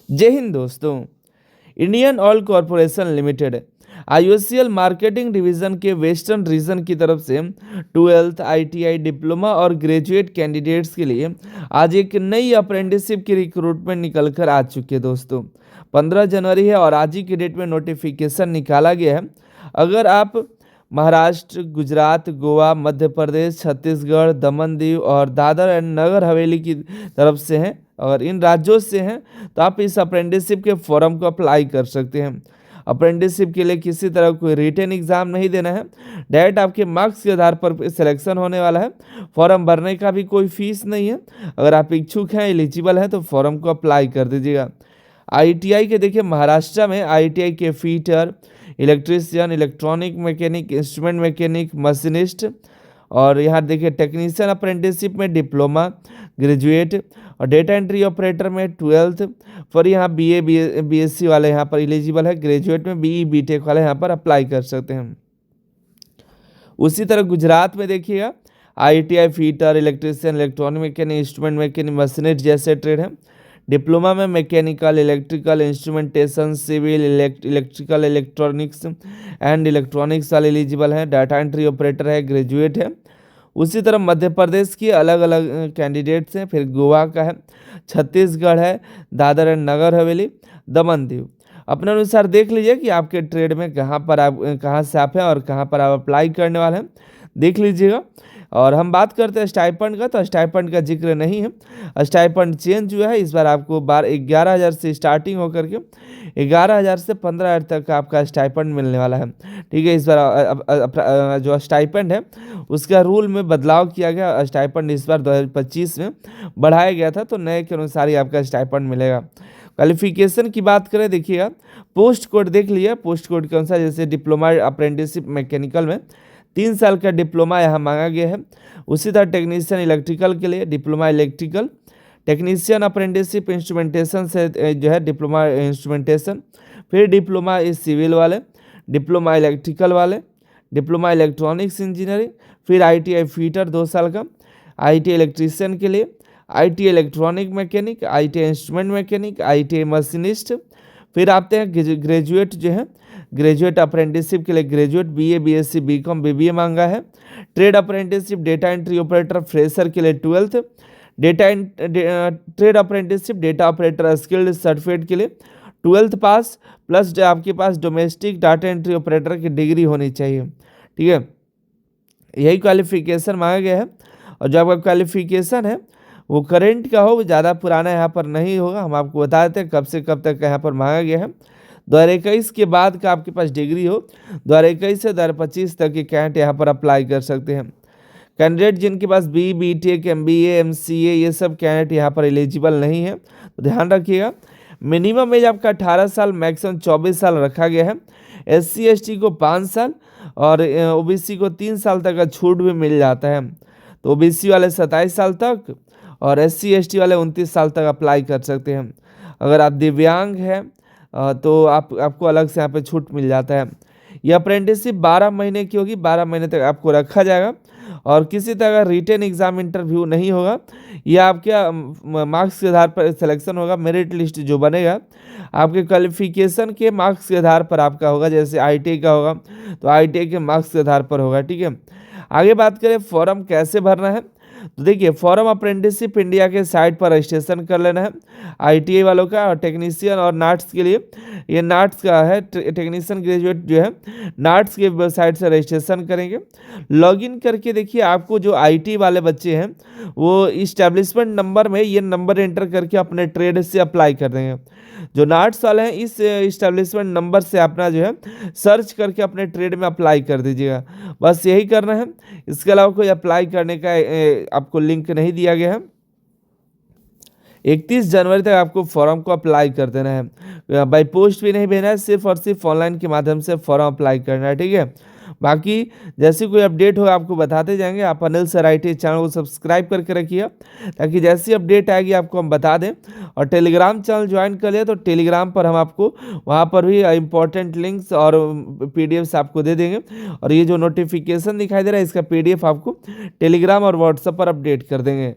जय हिंद दोस्तों। Indian oil corporation limited IOCL marketing division के वेस्टर्न रीजन की तरफ से 12th आईटीआई डिप्लोमा और ग्रेजुएट कैंडिडेट्स के लिए आज एक नई अप्रेंटिसशिप की रिक्रूटमेंट निकल कर आ चुकी है दोस्तों। 15 जनवरी है और आज ही की डेट में नोटिफिकेशन निकाला गया है। अगर आप महाराष्ट्र, गुजरात, गोवा, मध्य प्रदेश, छत्तीसगढ़, दमन दीव और दादर एंड नगर हवेली की तरफ से हैं और इन राज्यों से हैं तो आप इस अप्रेंटिसशिप के फॉर्म को अप्लाई कर सकते हैं। अप्रेंटिसशिप के लिए किसी तरह कोई रिटन एग्जाम नहीं देना है, डायरेक्ट आपके मार्क्स के आधार पर सिलेक्शन होने वाला है। फॉर्म भरने का भी कोई फीस नहीं है। अगर आप इच्छुक हैं, एलिजिबल हैं तो फॉर्म को अप्लाई कर दीजिएगा। आईटीआई के देखिए महाराष्ट्र में आईटीआई के fitter, electrician, electronic mechanic, instrument mechanic, machinist और यहाँ देखिए टेक्नीशियन अप्रेंटिसशिप में डिप्लोमा, ग्रेजुएट और डेटा एंट्री ऑपरेटर में 12th पर यहाँ बीए बीएससी वाले यहाँ पर एलिजिबल है। ग्रेजुएट में बीई बीटेक वाले यहाँ पर अप्लाई कर सकते हैं। उसी तरह गुजरात में देखिएगा ITI fitter, electrician, electronic mechanic, instrument mechanic, machinist जैसे ट्रेड हैं। डिप्लोमा में mechanical, electrical, instrumentation, civil, electrical, electronics and electronics वाले एलिजिबल हैं। डाटा एंट्री ऑपरेटर है, ग्रेजुएट है। उसी तरह मध्य प्रदेश की अलग अलग कैंडिडेट्स हैं। फिर गोवा का है, छत्तीसगढ़ है, दादर एंड नगर हवेली, दमन दीव। अपने अनुसार देख लीजिए कि आपके ट्रेड में कहाँ से आप हैं और कहाँ पर आप अप्लाई करने वाले हैं, देख लीजिएगा। और हम बात करते हैं स्टाइपेंड का, तो स्टाइपेंड का जिक्र नहीं है। स्टाइपेंड चेंज हुआ है, इस बार आपको 11,000 से स्टार्टिंग होकर के 11,000 से 15,000 तक आपका स्टाइपेंड मिलने वाला है। ठीक है, इस बार जो स्टाइपेंड है उसका रूल में बदलाव किया गया। स्टाइपेंड इस बार 2025 में बढ़ाया गया था, तो नए के अनुसार ही आपका स्टाइपेंड मिलेगा। क्वालिफिकेशन की बात करें, देखिएगा पोस्ट कोड देख लिया। पोस्ट कोड के अनुसार जैसे डिप्लोमा अप्रेंटिसशिप मैकेनिकल में 3 साल का डिप्लोमा यहाँ मांगा गया है। उसी तरह टेक्नीशियन इलेक्ट्रिकल के लिए diploma electrical, technician apprenticeship instrumentation से जो है डिप्लोमा इंस्ट्रूमेंटेशन, फिर डिप्लोमा सिविल वाले, डिप्लोमा इलेक्ट्रिकल वाले, डिप्लोमा इलेक्ट्रॉनिक्स इंजीनियरिंग, फिर आईटीआई फीटर 2 साल का, आईटीआई इलेक्ट्रीशियन के लिए, ITI electronic mechanic, ITI instrument mechanic, ITI machinist. फिर आते हैं ग्रेजुएट जो है, ग्रेजुएट अप्रेंटिसशिप के लिए graduate BA, BSc, BCom, BBA मांगा है। Trade apprenticeship data entry operator fresher के लिए 12th, trade apprenticeship data operator skilled certificate के लिए 12th पास प्लस आपके पास डोमेस्टिक डाटा एंट्री ऑपरेटर की डिग्री होनी चाहिए। ठीक है, यही क्वालिफिकेशन मांगा गया है। और जो आपका क्वालिफिकेशन है वो करेंट का हो, ज़्यादा पुराना यहाँ पर नहीं होगा। हम आपको बता देते हैं कब से कब तक यहाँ पर मांगा गया है। 2021 के बाद का आपके पास डिग्री हो, 2021 से 2025 तक के कैंडिडेट यहाँ पर अप्लाई कर सकते हैं। कैंडिडेट जिनके पास बीटेक, एमबीए, एमसीए ये सब कैंडिडेट यहाँ पर एलिजिबल नहीं है, तो ध्यान रखिएगा। मिनिमम एज आपका 18 साल, मैक्सिमम 24 साल रखा गया है। SC ST को 5 साल और OBC को 3 साल तक का छूट भी मिल जाता है। तो OBC वाले 27 साल तक और SC ST वाले 29 साल तक अप्लाई कर सकते हैं। अगर आप दिव्यांग हैं तो आपको अलग से यहाँ पे छूट मिल जाता है। यह अप्रेंटिसशिप 12 महीने की होगी, 12 महीने तक आपको रखा जाएगा और किसी तरह का रिटन एग्जाम इंटरव्यू नहीं होगा। यह आपके मार्क्स के आधार पर सिलेक्शन होगा। मेरिट लिस्ट जो बनेगा आपके क्वालिफिकेशन के मार्क्स के आधार पर आपका होगा। जैसे ITI का होगा तो ITI के मार्क्स के आधार पर होगा। ठीक है, आगे बात करें फॉर्म कैसे भरना है, तो देखिए फॉर्म अप्रेंटिसशिप इंडिया के साइट पर रजिस्ट्रेशन कर लेना है। ITI वालों का और टेक्नीशियन और नाट्स के लिए, ये नाट्स का है, टेक्नीशियन ग्रेजुएट जो है नाट्स के वेबसाइट से रजिस्ट्रेशन करेंगे। लॉगिन करके देखिए आपको जो IT वाले बच्चे हैं वो इस्टेब्लिशमेंट नंबर में ये नंबर एंटर करके अपने ट्रेड से अप्लाई कर देंगे। जो नाट्स वाले हैं इस इस्टेब्लिशमेंट नंबर से अपना जो है सर्च करके अपने ट्रेड में अप्लाई कर दीजिएगा। बस यही करना है, इसके अलावा कोई अप्लाई करने का आपको लिंक नहीं दिया गया है। 31 जनवरी तक आपको फॉर्म को अप्लाई कर देना है। बाय पोस्ट भी नहीं भेजना है, सिर्फ और सिर्फ ऑनलाइन के माध्यम से फॉर्म अप्लाई करना है। ठीक है, बाकी जैसे कोई अपडेट हो आपको बताते जाएंगे। आप अनिल सर IT चैनल को सब्सक्राइब करके रखिए ताकि जैसी अपडेट आएगी आपको हम बता दें। और टेलीग्राम चैनल ज्वाइन कर लिया तो टेलीग्राम पर हम आपको वहाँ पर भी इंपॉर्टेंट लिंक्स और PDFs आपको दे देंगे। और ये जो नोटिफिकेशन दिखाई दे रहा है इसका PDF आपको टेलीग्राम और व्हाट्सएप पर अपडेट कर देंगे।